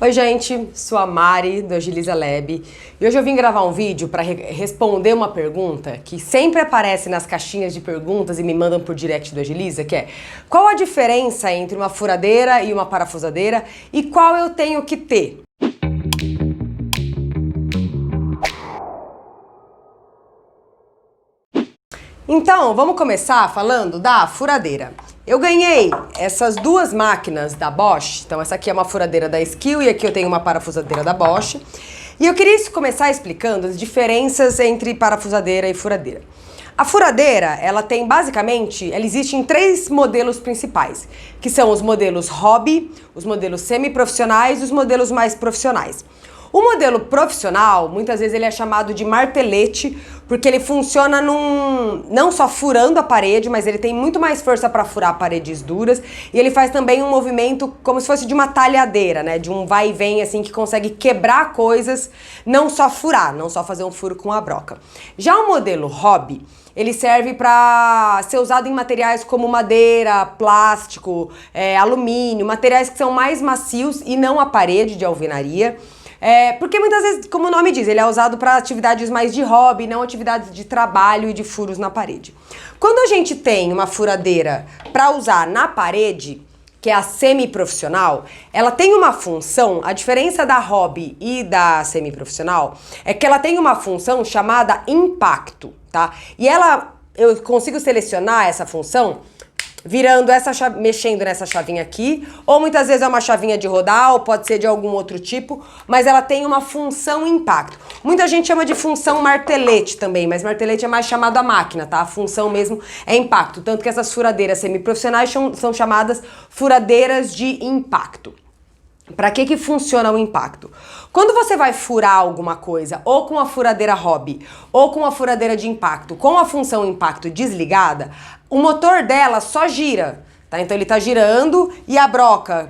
Oi gente, sou a Mari do Agiliza Lab e hoje eu vim gravar um vídeo para responder uma pergunta que sempre aparece nas caixinhas de perguntas e me mandam por direct do Agiliza, que é: qual a diferença entre uma furadeira e uma parafusadeira e qual eu tenho que ter? Então, vamos começar falando da furadeira. Eu ganhei essas duas máquinas da Bosch, então essa aqui é uma furadeira da Skil e aqui eu tenho uma parafusadeira da Bosch. E eu queria começar explicando as diferenças entre parafusadeira e furadeira. A furadeira, ela existe em três modelos principais, que são os modelos hobby, os modelos semi-profissionais e os modelos mais profissionais. O modelo profissional, muitas vezes ele é chamado de martelete, porque ele funciona não só furando a parede, mas ele tem muito mais força para furar paredes duras, e ele faz também um movimento como se fosse de uma talhadeira, né? De um vai e vem assim que consegue quebrar coisas, não só furar, não só fazer um furo com a broca. Já o modelo hobby, ele serve para ser usado em materiais como madeira, plástico, alumínio, materiais que são mais macios e não a parede de alvenaria. Porque muitas vezes, como o nome diz, ele é usado para atividades mais de hobby, não atividades de trabalho e de furos na parede. Quando a gente tem uma furadeira para usar na parede, que é a semi-profissional, ela tem uma função, a diferença da hobby e da semi-profissional é que ela tem uma função chamada impacto, tá? E eu consigo selecionar essa função virando mexendo nessa chavinha aqui, ou muitas vezes é uma chavinha de rodar, ou pode ser de algum outro tipo, mas ela tem uma função impacto. Muita gente chama de função martelete também, mas martelete é mais chamado a máquina, tá? A função mesmo é impacto, tanto que essas furadeiras semiprofissionais são chamadas furadeiras de impacto. Para que funciona o impacto? Quando você vai furar alguma coisa, ou com a furadeira hobby, ou com a furadeira de impacto, com a função impacto desligada, o motor dela só gira, tá? Então ele tá girando e a broca,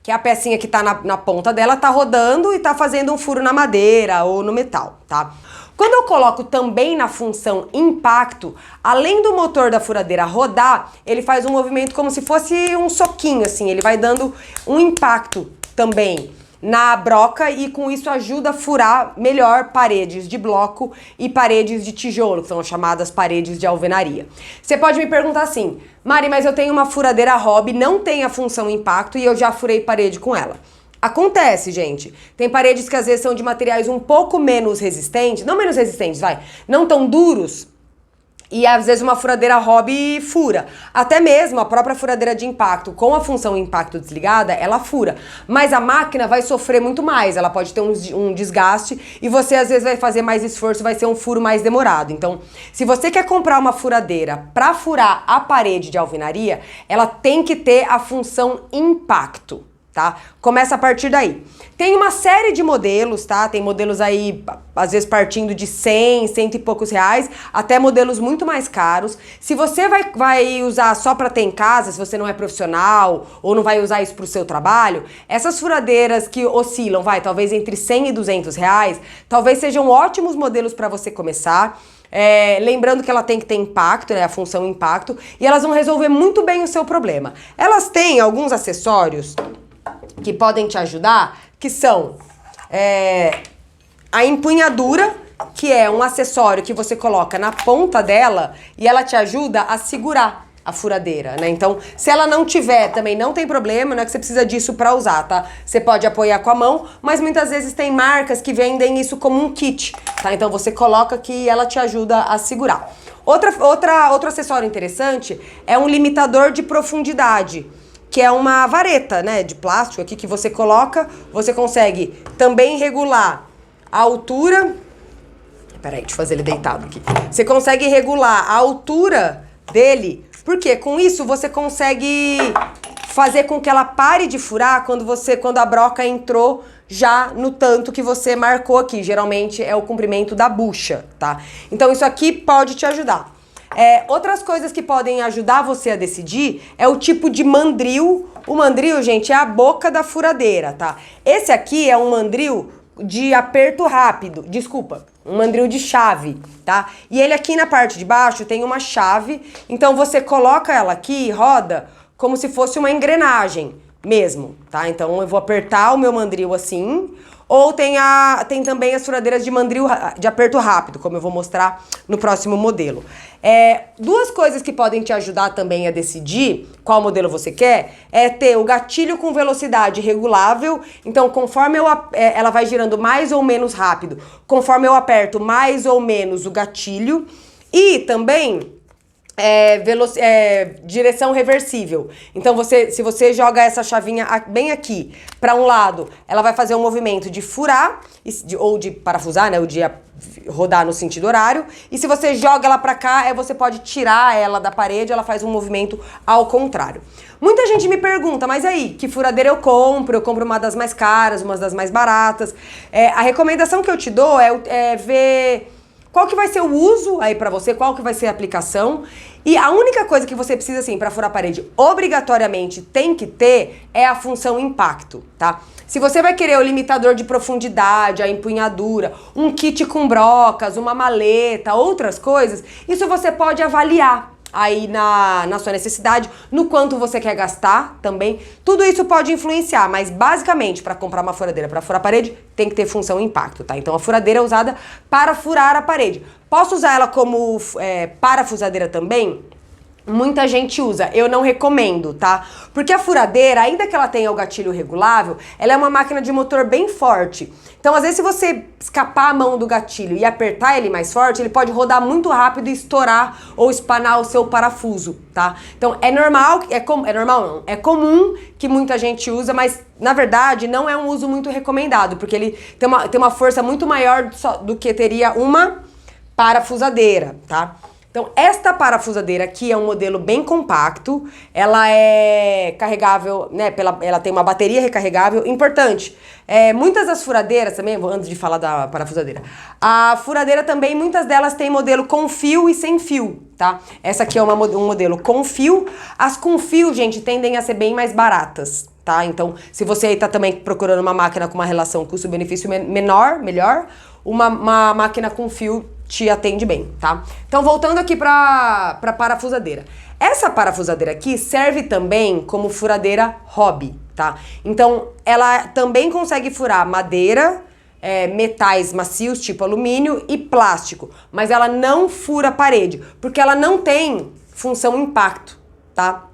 que é a pecinha que tá na ponta dela, tá rodando e tá fazendo um furo na madeira ou no metal, tá? Quando eu coloco também na função impacto, além do motor da furadeira rodar, ele faz um movimento como se fosse um soquinho, assim, ele vai dando um impacto também na broca e com isso ajuda a furar melhor paredes de bloco e paredes de tijolo, que são chamadas paredes de alvenaria. Você pode me perguntar assim: Mari, mas eu tenho uma furadeira hobby, não tem a função impacto e eu já furei parede com ela. Acontece, gente. Tem paredes que às vezes são de materiais um pouco menos resistentes, não menos resistentes, não tão duros, e às vezes uma furadeira hobby fura. Até mesmo a própria furadeira de impacto, com a função impacto desligada, ela fura. Mas a máquina vai sofrer muito mais, ela pode ter um desgaste e você às vezes vai fazer mais esforço, vai ser um furo mais demorado. Então, se você quer comprar uma furadeira para furar a parede de alvenaria, ela tem que ter a função impacto. Tá? Começa a partir daí. Tem uma série de modelos, tá? Tem modelos aí, às vezes partindo de 100, cento e poucos reais, até modelos muito mais caros. Se você vai usar só para ter em casa, se você não é profissional ou não vai usar isso para o seu trabalho, essas furadeiras que oscilam, talvez entre 100 e 200 reais, talvez sejam ótimos modelos para você começar. Lembrando que ela tem que ter impacto, né, a função impacto, e elas vão resolver muito bem o seu problema. Elas têm alguns acessórios que podem te ajudar, que são a empunhadura, que é um acessório que você coloca na ponta dela e ela te ajuda a segurar a furadeira, né? Então, se ela não tiver, também não tem problema, não é que você precisa disso para usar, tá? Você pode apoiar com a mão, mas muitas vezes tem marcas que vendem isso como um kit, tá? Então você coloca que ela te ajuda a segurar. Outro acessório interessante é um limitador de profundidade, que é uma vareta, né, de plástico aqui que você coloca, você consegue também regular a altura. Peraí, deixa eu fazer ele deitado aqui. Você consegue regular a altura dele, porque com isso você consegue fazer com que ela pare de furar quando a broca entrou já no tanto que você marcou aqui. Geralmente é o comprimento da bucha, tá? Então isso aqui pode te ajudar. Outras coisas que podem ajudar você a decidir é o tipo de mandril. O mandril, gente, é a boca da furadeira, tá? Esse aqui é um mandril de aperto rápido, um mandril de chave, tá? E ele aqui na parte de baixo tem uma chave, então você coloca ela aqui e roda como se fosse uma engrenagem. mesmo, tá? Então eu vou apertar o meu mandril assim, ou tem também as furadeiras de mandril de aperto rápido, como eu vou mostrar no próximo modelo. Duas coisas que podem te ajudar também a decidir qual modelo você quer é ter o gatilho com velocidade regulável, então conforme ela vai girando mais ou menos rápido, conforme eu aperto mais ou menos o gatilho, e também direção reversível. Então se você joga essa chavinha bem aqui para um lado, ela vai fazer um movimento de furar ou de parafusar, né, ou de rodar no sentido horário. E se você joga ela para cá, você pode tirar ela da parede, ela faz um movimento ao contrário. Muita gente me pergunta, mas aí, que furadeira eu compro? Eu compro uma das mais caras, uma das mais baratas. A recomendação que eu te dou é ver qual que vai ser o uso aí pra você, qual que vai ser a aplicação. E a única coisa que você precisa, assim, pra furar a parede, obrigatoriamente tem que ter é a função impacto, tá? Se você vai querer o limitador de profundidade, a empunhadura, um kit com brocas, uma maleta, outras coisas, isso você pode avaliar aí na sua necessidade, no quanto você quer gastar também. Tudo isso pode influenciar, mas basicamente para comprar uma furadeira para furar a parede tem que ter função impacto, tá? Então a furadeira é usada para furar a parede. Posso usar ela como parafusadeira também? Muita gente usa, eu não recomendo, tá? Porque a furadeira, ainda que ela tenha o gatilho regulável, ela é uma máquina de motor bem forte. Então, às vezes, se você escapar a mão do gatilho e apertar ele mais forte, ele pode rodar muito rápido e estourar ou espanar o seu parafuso, tá? Então, é normal, é comum que muita gente usa, mas, na verdade, não é um uso muito recomendado, porque ele tem uma força muito maior do que teria uma parafusadeira, tá? Então, esta parafusadeira aqui é um modelo bem compacto, ela é carregável, né, ela tem uma bateria recarregável, importante. Muitas das furadeiras também, antes de falar da parafusadeira, a furadeira também, muitas delas têm modelo com fio e sem fio, tá? Essa aqui é um modelo com fio, as com fio, gente, tendem a ser bem mais baratas, tá? Então, se você aí tá também procurando uma máquina com uma relação custo-benefício melhor, uma máquina com fio te atende bem, tá? Então, voltando aqui pra parafusadeira. Essa parafusadeira aqui serve também como furadeira hobby, tá? Então, ela também consegue furar madeira, metais macios, tipo alumínio e plástico, mas ela não fura parede, porque ela não tem função impacto, tá?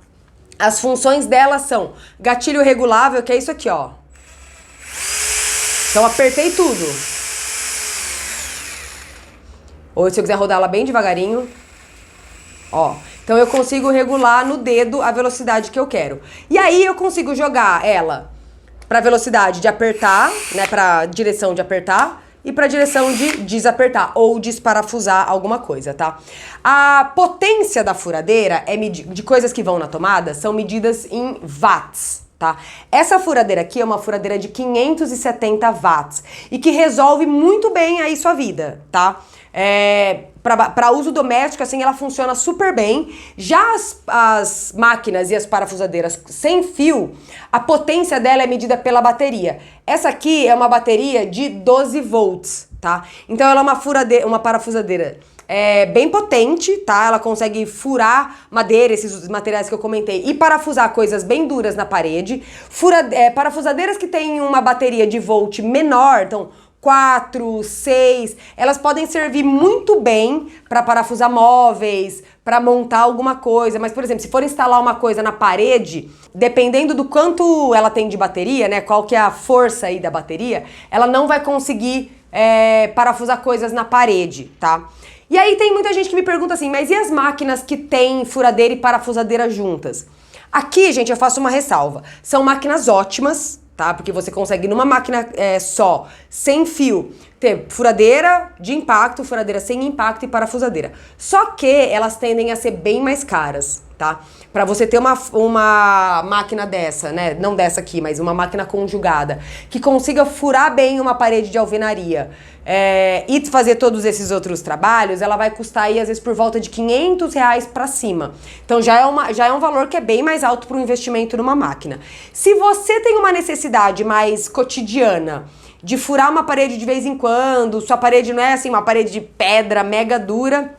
As funções dela são gatilho regulável, que é isso aqui, ó. Então, apertei tudo. Ou se eu quiser rodar ela bem devagarinho, ó. Então eu consigo regular no dedo a velocidade que eu quero. E aí eu consigo jogar ela pra velocidade de apertar, né, pra direção de apertar e pra direção de desapertar ou desparafusar alguma coisa, tá? A potência da furadeira de coisas que vão na tomada são medidas em watts. Tá? Essa furadeira aqui é uma furadeira de 570 watts e que resolve muito bem aí sua vida, tá? Para uso doméstico, assim, ela funciona super bem. Já as máquinas e as parafusadeiras sem fio, a potência dela é medida pela bateria. Essa aqui é uma bateria de 12 volts, tá? Então ela é uma parafusadeira bem potente, tá? Ela consegue furar madeira, esses materiais que eu comentei, e parafusar coisas bem duras na parede. Parafusadeiras que têm uma bateria de volt menor, então 4, 6, elas podem servir muito bem para parafusar móveis, para montar alguma coisa. Mas, por exemplo, se for instalar uma coisa na parede, dependendo do quanto ela tem de bateria, né, qual que é a força aí da bateria, ela não vai conseguir parafusar coisas na parede, tá? E aí tem muita gente que me pergunta assim, mas e as máquinas que tem furadeira e parafusadeira juntas? Aqui, gente, eu faço uma ressalva. São máquinas ótimas, tá? Porque você consegue numa máquina só, sem fio, ter furadeira de impacto, furadeira sem impacto e parafusadeira. Só que elas tendem a ser bem mais caras, tá? Pra você ter uma máquina dessa, né? Não dessa aqui, mas uma máquina conjugada, que consiga furar bem uma parede de alvenaria e fazer todos esses outros trabalhos, ela vai custar aí, às vezes, por volta de R$500 pra cima. Então já é um valor que é bem mais alto para o investimento numa máquina. Se você tem uma necessidade mais cotidiana de furar uma parede de vez em quando, sua parede não é assim uma parede de pedra mega dura,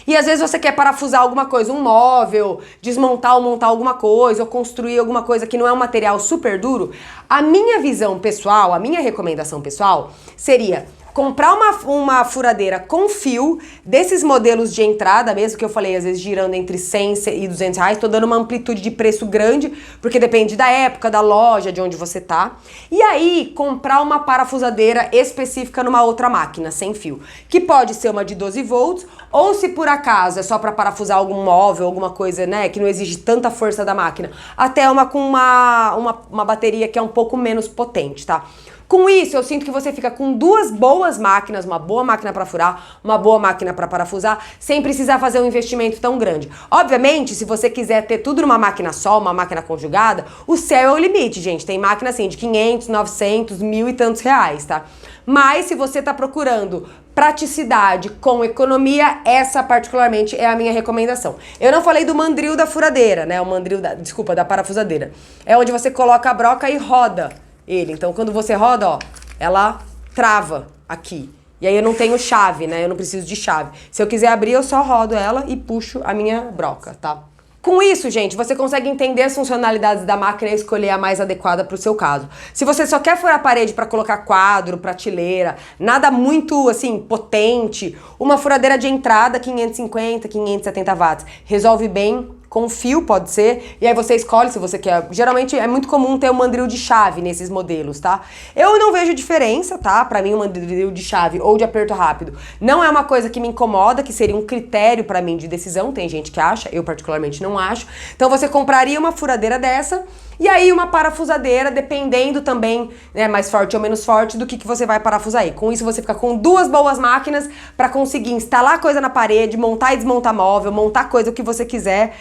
E às vezes você quer parafusar alguma coisa, um móvel, desmontar ou montar alguma coisa, ou construir alguma coisa que não é um material super duro. A minha visão pessoal, a minha recomendação pessoal seria comprar uma furadeira com fio, desses modelos de entrada mesmo, que eu falei, às vezes girando entre 100 e 200 reais, tô dando uma amplitude de preço grande, porque depende da época, da loja, de onde você tá. E aí, comprar uma parafusadeira específica numa outra máquina, sem fio, que pode ser uma de 12 volts, ou se por acaso é só para parafusar algum móvel, alguma coisa, né, que não exige tanta força da máquina, até uma com uma bateria que é um pouco menos potente, tá? Com isso, eu sinto que você fica com duas boas máquinas, uma boa máquina para furar, uma boa máquina para parafusar, sem precisar fazer um investimento tão grande. Obviamente, se você quiser ter tudo numa máquina só, uma máquina conjugada, o céu é o limite, gente. Tem máquina assim de 500, 900, mil e tantos reais, tá? Mas se você tá procurando praticidade com economia, essa particularmente é a minha recomendação. Eu não falei do mandril da furadeira, né? O mandril da parafusadeira. É onde você coloca a broca e roda ele. Então, quando você roda, ó, ela trava aqui. E aí eu não tenho chave, né? Eu não preciso de chave. Se eu quiser abrir, eu só rodo ela e puxo a minha broca, tá? Com isso, gente, você consegue entender as funcionalidades da máquina e escolher a mais adequada para o seu caso. Se você só quer furar a parede para colocar quadro, prateleira, nada muito, assim, potente, uma furadeira de entrada 550, 570 watts resolve bem. Com fio, pode ser, e aí você escolhe se você quer. Geralmente é muito comum ter um mandril de chave nesses modelos, tá? Eu não vejo diferença, tá? Pra mim, um mandril de chave ou de aperto rápido não é uma coisa que me incomoda, que seria um critério pra mim de decisão. Tem gente que acha, eu particularmente não acho. Então você compraria uma furadeira dessa e aí uma parafusadeira, dependendo também, né, mais forte ou menos forte, do que você vai parafusar aí. Com isso você fica com duas boas máquinas pra conseguir instalar coisa na parede, montar e desmontar móvel, montar coisa o que você quiser.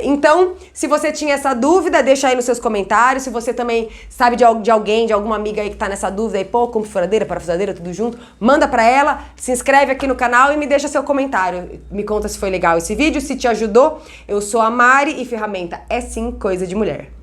Então, se você tinha essa dúvida, deixa aí nos seus comentários. Se você também sabe de alguém, de alguma amiga aí que tá nessa dúvida aí, pô, compra furadeira, parafusadeira, tudo junto, manda pra ela, se inscreve aqui no canal e me deixa seu comentário. Me conta se foi legal esse vídeo, se te ajudou. Eu sou a Mari e ferramenta é sim coisa de mulher.